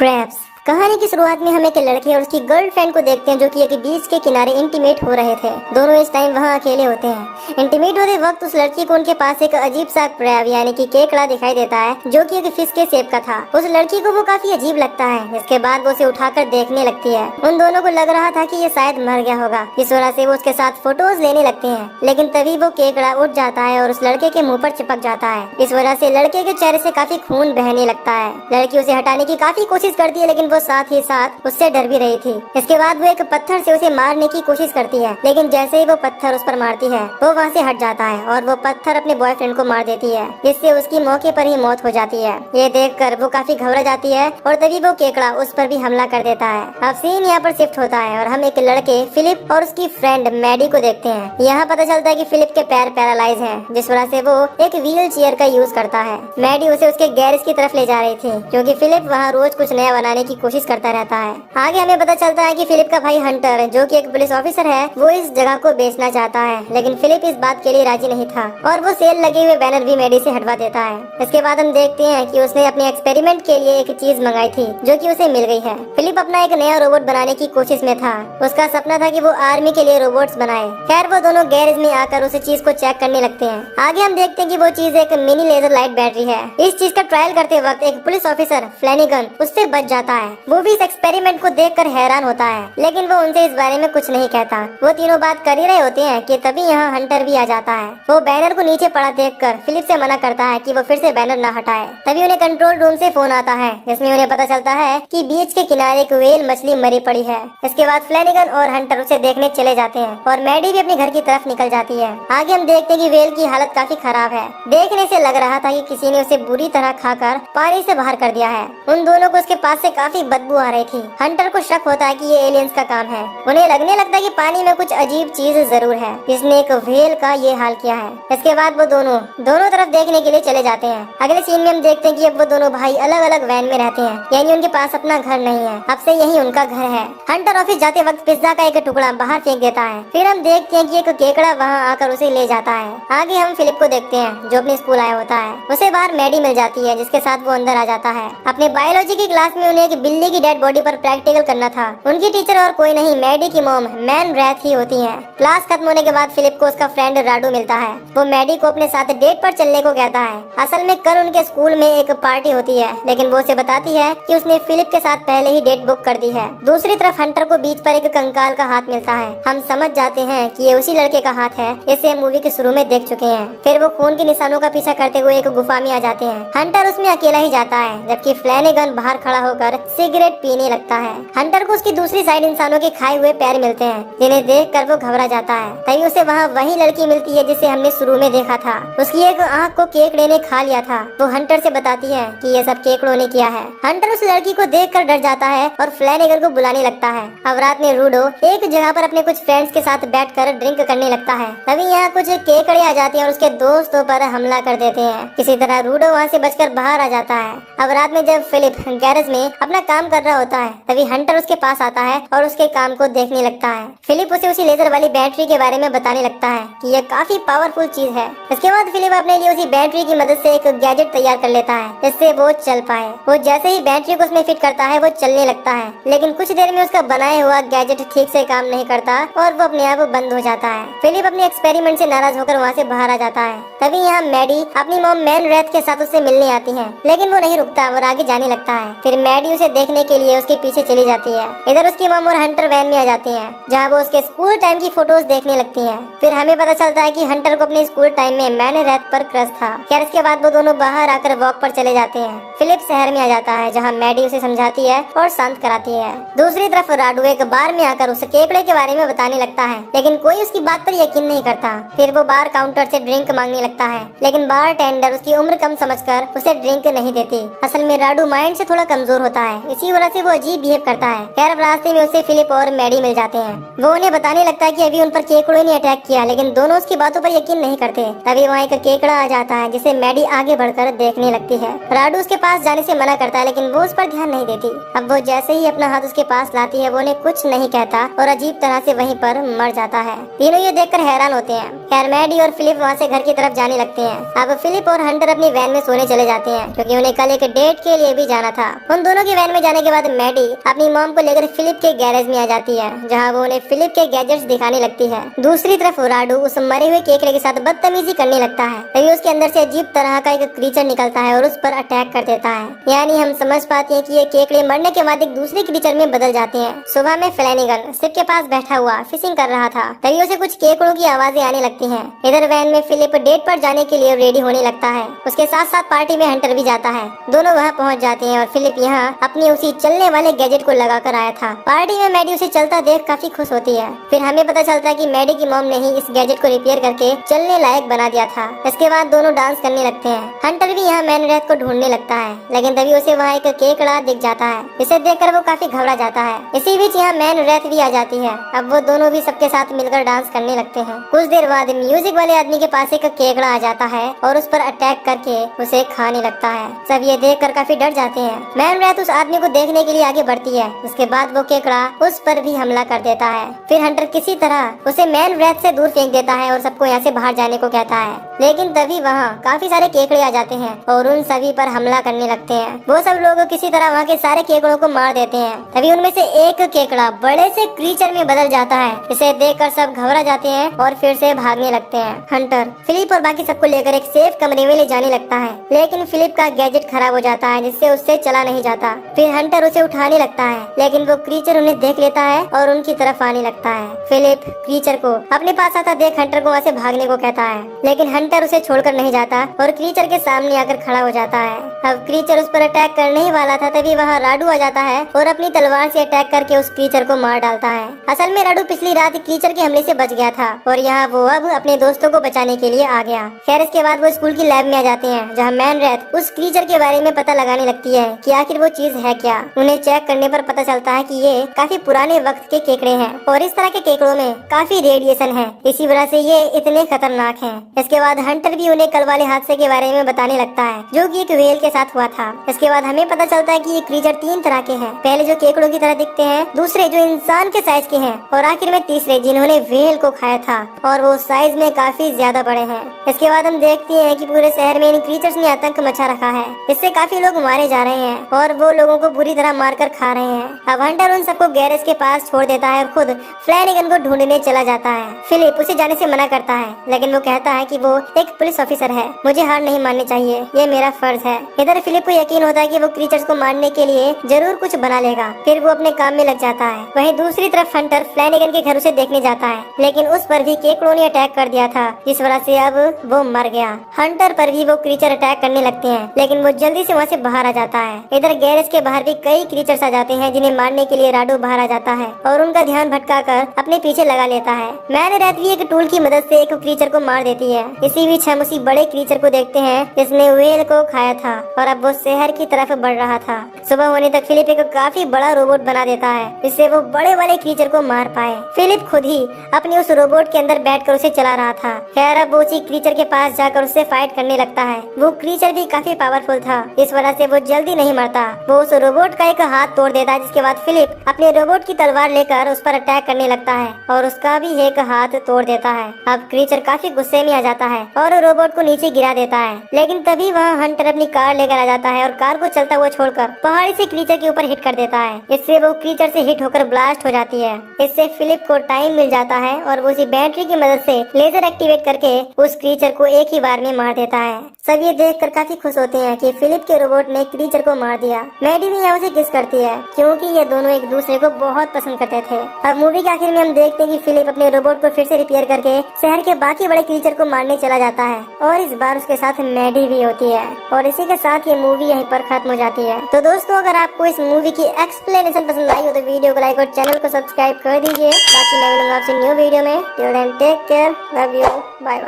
Crabs. कहानी की शुरुआत में हम एक लड़के और उसकी गर्लफ्रेंड को देखते हैं जो कि एक बीच के किनारे इंटीमेट हो रहे थे। दोनों इस टाइम वहां अकेले होते हैं। इंटीमेट होते वक्त उस लड़की को उनके पास एक अजीब सा क्रैब यानी कि केकड़ा दिखाई देता है जो कि एक फिश के शेप का था। उस लड़की को वो काफी अजीब लगता है। इसके बाद वो उसे उठाकर देखने लगती है। उन दोनों को लग रहा था कि ये शायद मर गया होगा, इस वजह से वो उसके साथ फोटोज लेने लगते हैं। लेकिन तभी वो केकड़ा उठ जाता है और उस लड़के के मुंह पर चिपक जाता है। इस वजह से लड़के के चेहरे से काफी खून बहने लगता है। लड़की उसे हटाने की काफी कोशिश करती है लेकिन वो साथ ही साथ उससे डर भी रही थी। इसके बाद वो एक पत्थर से उसे मारने की कोशिश करती है लेकिन जैसे ही वो पत्थर उस पर मारती है वो वहाँ से हट जाता है और वो पत्थर अपने बॉयफ्रेंड को मार देती है, जिससे उसकी मौके पर ही मौत हो जाती है। ये देखकर वो काफी घबरा जाती है और तभी वो केकड़ा उस पर भी हमला कर देता है। अब सीन यहाँ पर शिफ्ट होता है और हम एक लड़के फिलिप और उसकी फ्रेंड मैडी को देखते हैं। यहाँ पता चलता है कि फिलिप के पैर पैरालाइज हैं, जिस वजह से वो एक व्हील चेयर का यूज करता है। मैडी उसे उसके गैरेज की तरफ ले जा रही थी क्योंकि फिलिप वहाँ रोज कुछ नया बनाने की कोशिश करता रहता है। आगे हमें पता चलता है कि फिलिप का भाई हंटर जो कि एक पुलिस ऑफिसर है वो इस जगह को बेचना चाहता है, लेकिन फिलिप इस बात के लिए राजी नहीं था और वो सेल लगे हुए बैनर भी मैडी से हटवा देता है। इसके बाद हम देखते हैं कि उसने अपने एक्सपेरिमेंट के लिए एक चीज मंगाई थी जो कि उसे मिल गई है। फिलिप अपना एक नया रोबोट बनाने की कोशिश में था। उसका सपना था कि वो आर्मी के लिए रोबोट्स बनाए। खैर वो दोनों गैरेज में आकर उस चीज को चेक करने लगते हैं। आगे हम देखते हैं कि वो चीज एक मिनी लेजर लाइट बैटरी है। इस चीज का ट्रायल करते वक्त एक पुलिस ऑफिसर फ्लैनिगन उससे बच जाता है। वो भी इस एक्सपेरिमेंट को देखकर हैरान होता है लेकिन वो उनसे इस बारे में कुछ नहीं कहता। वो तीनों बात कर ही रहे होते हैं कि तभी यहाँ हंटर भी आ जाता है। वो बैनर को नीचे पड़ा देखकर फिलिप से मना करता है कि वो फिर से बैनर न हटाए। तभी उन्हें कंट्रोल रूम से फोन आता है जिसमें उन्हें पता चलता है कि बीच के किनारे एक व्हेल मछली मरी पड़ी है। इसके बाद फ्लैनिगन और हंटर उसे देखने चले जाते हैं और मैडी भी अपने घर की तरफ निकल जाती है। आगे हम देखते हैं कि व्हेल की हालत काफी खराब है। देखने से लग रहा था कि किसी ने उसे बुरी तरह खाकर पानी से बाहर कर दिया है। उन दोनों को उसके पास से काफी बदबू आ रही थी। हंटर को शक होता है कि ये एलियंस का काम है। उन्हें लगने लगता है कि पानी में कुछ अजीब चीज जरूर है जिसने एक व्हेल का ये हाल किया है। इसके बाद वो दोनों तरफ देखने के लिए चले जाते हैं। अगले सीन में हम देखते हैं कि अब वो दोनों भाई अलग अलग वैन में रहते हैं, यानी उनके पास अपना घर नहीं है। अब से यही उनका घर है। हंटर ऑफिस जाते वक्त पिज्जा का एक टुकड़ा बाहर फेंक देता है। फिर हम देखते हैं कि एक केकड़ा वहाँ आकर उसे ले जाता है। आगे हम फिलिप को देखते हैं जो अपने स्कूल आया होता है। उसे बाहर मैडी मिल जाती है जिसके साथ वो अंदर आ जाता है। अपने बायोलॉजी की क्लास में उन्हें एक बिल्ली की डेड बॉडी पर प्रैक्टिकल करना था। उनकी टीचर और कोई नहीं मैडी की मॉम मैन रैथ ही होती है। क्लास खत्म होने के बाद फिलिप को उसका फ्रेंड राडू मिलता है। वो मैडी को अपने साथ डेट पर चलने को कहता है। असल में कल उनके स्कूल में एक पार्टी होती है लेकिन वो उसे बताती है कि उसने फिलिप के साथ पहले ही डेट बुक कर दी है। दूसरी तरफ हंटर को बीच पर एक कंकाल का हाथ मिलता है। हम समझ जाते हैं कि ये उसी लड़के का हाथ है, इसे मूवी के शुरू में देख चुके हैं। फिर वो खून के निशानों का पीछा करते हुए एक गुफा में आ जाते हैं। हंटर उसमें अकेला ही जाता है जबकि फ्लैनिगन बाहर खड़ा होकर सिगरेट पीने लगता है। हंटर को उसकी दूसरी साइड इंसानों के खाए हुए पैर मिलते हैं जिन्हें देखकर वो घबरा जाता है। तभी उसे वहाँ वही लड़की मिलती है जिसे हमने शुरू में देखा था। उसकी एक आँख को केकड़े ने खा लिया था। वो हंटर से बताती है कि ये सब केकड़ों ने किया है। हंटर उस लड़की को देखकर डर जाता है और फ्लैनिगन को बुलाने लगता है। अब रात में रूडो एक जगह पर अपने कुछ फ्रेंड्स के साथ बैठकर ड्रिंक करने लगता है। तभी यहाँ कुछ केकड़े आ जाते हैं और उसके दोस्तों पर हमला कर देते हैं। किसी तरह रूडो वहाँ से बचकर बाहर आ जाता है। अब रात में जब फिलिप गैरेज में अपना काम कर रहा होता है तभी हंटर उसके पास आता है और उसके काम को देखने लगता है। फिलिप उसे उसी लेजर वाली बैटरी के बारे में बताने लगता है कि यह काफी पावरफुल चीज है। इसके बाद फिलिप अपने लिए उसी बैटरी की मदद से एक गैजेट तैयार कर लेता है जिससे वो चल पाए। वो जैसे ही बैटरी को उसमें फिट करता है वो चलने लगता है लेकिन कुछ देर में उसका बनाया हुआ गैजेट ठीक से काम नहीं करता और वो अपने आप बंद हो जाता है। फिलिप अपने एक्सपेरिमेंट से नाराज होकर वहाँ से बाहर आ जाता है। तभी यहाँ मैडी अपनी मॉम मैन रैथ के साथ उससे मिलने आती है लेकिन वो नहीं रुकता और आगे जाने लगता है। फिर मैडी उसे देखने के लिए उसके पीछे चली जाती है। इधर उसकी मॉम और हंटर वैन में आ जाती हैं जहाँ वो उसके स्कूल टाइम की फोटोज देखने लगती हैं। फिर हमें पता चलता है कि हंटर को अपने स्कूल टाइम में मैन रैथ पर क्रश था। खैर इसके बाद वो दोनों बाहर आकर वॉक पर चले जाते हैं। फिलिप शहर में आ जाता है जहाँ मैडी उसे समझाती है और शांत कराती है। दूसरी तरफ राडू एक बार में आकर उसे केकड़े के बारे में बताने लगता है लेकिन कोई उसकी बात पर यकीन नहीं करता। फिर वो बार काउंटर से ड्रिंक मांगने लगता है लेकिन बार टेंडर उसकी उम्र कम समझकर उसे ड्रिंक नहीं देती। असल में राडू माइंड से थोड़ा कमजोर होता है, इसी वजह से वो अजीब बिहेव करता है। खैर रास्ते में उसे फिलिप और मैडी मिल जाते हैं। वो उन्हें बताने लगता है कि अभी उन पर केकड़ों ने अटैक किया लेकिन दोनों उसकी बातों पर यकीन नहीं करते। तभी वहाँ एक केकड़ा आ जाता है जिसे मैडी आगे बढ़कर देखने लगती है। राडू उसके पास जाने से मना करता है लेकिन वो उस पर ध्यान नहीं देती। अब वो जैसे ही अपना हाथ उसके पास लाती है वो उन्हें कुछ नहीं कहता और अजीब तरह से वहीं पर मर जाता है। तीनों ये देखकर हैरान होते हैं। खैर मैडी और फिलिप वहाँ से घर की तरफ जाने लगते हैं। अब फिलिप और हंटर अपनी वैन में सोने चले जाते हैं क्योंकि उन्हें कल एक डेट के लिए भी जाना था। उन दोनों की वैन में में जाने के बाद मैडी अपनी मॉम को लेकर फिलिप के गैरेज में आ जाती है, जहाँ वो उन्हें फिलिप के गैजेट्स दिखाने लगती है। दूसरी तरफ राडू उस मरे हुए केकड़े के साथ बदतमीजी करने लगता है, तभी उसके अंदर से अजीब तरह का एक क्रीचर निकलता है और उस पर अटैक कर देता है। यानी हम समझ पाते हैं कि ये केकड़े मरने के बाद एक दूसरे क्रीचर में बदल जाते हैं। सुबह में फ्लैनिगन शिप के पास बैठा हुआ फिशिंग कर रहा था, तभी उसे कुछ केकड़ों की आवाजें आने लगती हैं। इधर वैन में फिलिप डेट पर जाने के लिए रेडी होने लगता है। उसके साथ साथ पार्टी में हंटर भी जाता है। दोनों वहाँ पहुँच जाते हैं और फिलिप यहाँ अपनी उसी चलने वाले गैजेट को लगा कर आया था। पार्टी में मैडी उसे चलता देख काफी खुश होती है। फिर हमें पता चलता है कि मैडी की मॉम ने ही इस गैजेट को रिपेयर करके चलने लायक बना दिया था। इसके बाद दोनों डांस करने लगते हैं। हंटर भी यहाँ मैन रैथ को ढूंढने लगता है, लेकिन तभी उसे वहाँ एक केकड़ा दिख जाता है। इसे देखकर वो काफी घबरा जाता है। इसी बीच यहाँ मैन रैथ भी आ जाती है। अब वो दोनों भी सबके साथ मिलकर डांस करने लगते हैं। कुछ देर बाद म्यूजिक वाले आदमी के पास एक केकड़ा आ जाता है और उस पर अटैक करके उसे खाने लगता है। सब ये देखकर काफी डर जाते हैं। मैन रैथ उस आदमी को देखने के लिए आगे बढ़ती है। उसके बाद वो केकड़ा उस पर भी हमला कर देता है। फिर हंटर किसी तरह उसे मैन रैथ से दूर फेंक देता है और सबको यहाँ से बाहर जाने को कहता है, लेकिन तभी वहाँ काफी सारे केकड़े आ जाते हैं और उन सभी पर हमला करने लगते हैं। वो सब लोग किसी तरह वहाँ के सारे केकड़ों को मार देते हैं। तभी उनमें से एक केकड़ा बड़े से क्रीचर में बदल जाता है। इसे देखकर सब घबरा जाते हैं और फिर से भागने लगते हैं। हंटर फिलिप और बाकी सबको लेकर एक सेफ कमरे में ले जाने लगता है, लेकिन फिलिप का गैजेट खराब हो जाता है, जिससे उससे चला नहीं जाता। फिर हंटर उसे उठाने लगता है, लेकिन वो क्रीचर उन्हें देख लेता है और उनकी तरफ आने लगता है। फिलिप क्रीचर को अपने पास आता देख हंटर को वहाँ से भागने को कहता है, लेकिन हंटर उसे छोड़कर नहीं जाता और क्रीचर के सामने आकर खड़ा हो जाता है। अब क्रीचर उस पर अटैक करने ही वाला था, तभी वहाँ राडू आ जाता है और अपनी तलवार से अटैक करके उस क्रीचर को मार डालता है। असल में राडू पिछली रात क्रीचर के हमले से बच गया था और यहाँ वो अब अपने दोस्तों को बचाने के लिए आ गया। खैर इसके बाद वो स्कूल की लैब में आ जाते हैं, जहाँ मैन रैथ उस क्रीचर के बारे में पता लगाने लगती है कि आखिर वो चीज है क्या। उन्हें चेक करने पर पता चलता है कि ये काफी पुराने वक्त के केकड़े हैं और इस तरह के केकड़ों में काफी रेडिएशन है, इसी वजह से ये इतने खतरनाक हैं। इसके बाद हंटर भी उन्हें कल वाले हादसे के बारे में बताने लगता है, जो कि एक व्हेल के साथ हुआ था। इसके बाद हमें पता चलता है कि ये क्रीचर 3 तरह के हैं, पहले जो केकड़ों की तरह दिखते हैं, दूसरे जो इंसान के साइज के हैं और आखिर में तीसरे जिन्होंने व्हेल को खाया था और वो साइज में काफी ज्यादा बड़े हैं। इसके बाद हम देखते हैं कि पूरे शहर में इन क्रीचर्स ने आतंक मचा रखा है। इससे काफी लोग मारे जा रहे हैं और वो लोगों को बुरी तरह मारकर खा रहे हैं। अब हंटर उन सबको गैरेज के पास छोड़ देता है और खुद फ्लैनिगन को ढूंढने चला जाता है। फिलिप उसे जाने से मना करता है, लेकिन वो कहता है कि वो एक पुलिस ऑफिसर है, मुझे हार नहीं माननी चाहिए, ये मेरा फर्ज है। इधर फिलिप को यकीन होता है कि वो क्रीचर्स को मारने के लिए जरूर कुछ बना लेगा। फिर वो अपने काम में लग जाता है। वहीं दूसरी तरफ हंटर फ्लैनिगन के घर उसे देखने जाता है, लेकिन उस पर भी केकड़ों ने अटैक कर दिया था, जिस वजह से अब वो मर गया। हंटर पर भी वो क्रीचर अटैक करने लगते हैं, लेकिन वो जल्दी से वहाँ से बाहर आ जाता है। इधर गैरेज के बाहर भी कई क्रीचर्स आ जाते हैं, जिन्हें मारने के लिए राडू बाहर आ जाता है और उनका ध्यान भटकाकर अपने पीछे लगा लेता है। मैन रैथ भी एक टूल की मदद से एक क्रीचर को मार देती है। इसी बीच हम उसी बड़े क्रीचर को देखते हैं जिसने व्हेल को खाया था और अब वो शहर की तरफ बढ़ रहा था। सुबह होने तक फिलिप एक काफी बड़ा रोबोट बना देता है, जिससे वो बड़े वाले क्रीचर को मार पाए। फिलिप खुद ही अपने उस रोबोट के अंदर बैठकर उसे चला रहा था। खैर अब वो उसी क्रीचर के पास जाकर उससे फाइट करने लगता है। वो क्रीचर भी काफी पावरफुल था, इस वजह से वो जल्दी नहीं मरता। वो उस रोबोट का एक हाथ तोड़ देता है, जिसके बाद फिलिप अपने रोबोट की तलवार लेकर उस पर अटैक करने लगता है और उसका भी एक हाथ तोड़ देता है। अब क्रीचर काफी गुस्से में आ जाता है और रोबोट को नीचे गिरा देता है, लेकिन तभी वहाँ हंटर अपनी कार लेकर आ जाता है और कार को चलता हुआ छोड़कर पहाड़ी से क्रीचर के ऊपर हिट कर देता है। इससे वो क्रीचर से हिट होकर ब्लास्ट हो जाती है। इससे फिलिप को टाइम मिल जाता है और वो उसी बैटरी की मदद से लेजर एक्टिवेट करके उस क्रीचर को एक ही बार में मार देता है। सब ये देखकर काफी खुश होते हैं कि फिलिप के रोबोट ने क्रीचर को मार दिया। मैडी भी यहाँ उसे किस करती है, क्योंकि ये दोनों एक दूसरे को बहुत पसंद करते थे। अब मूवी के आखिर में हम देखते हैं कि फिलिप अपने रोबोट को फिर से रिपेयर करके शहर के बाकी बड़े क्रीचर को मारने चला जाता है और इस बार उसके साथ मैडी भी होती है और इसी के साथ ये मूवी यहीं पर खत्म हो जाती है। तो दोस्तों, अगर आपको इस मूवी की एक्सप्लेनेशन पसंद आई हो तो वीडियो को लाइक और चैनल को सब्सक्राइब कर दीजिए। बाकी मैं मिलूंगा आपसे न्यू वीडियो में। Till then take care, love you, bye bye.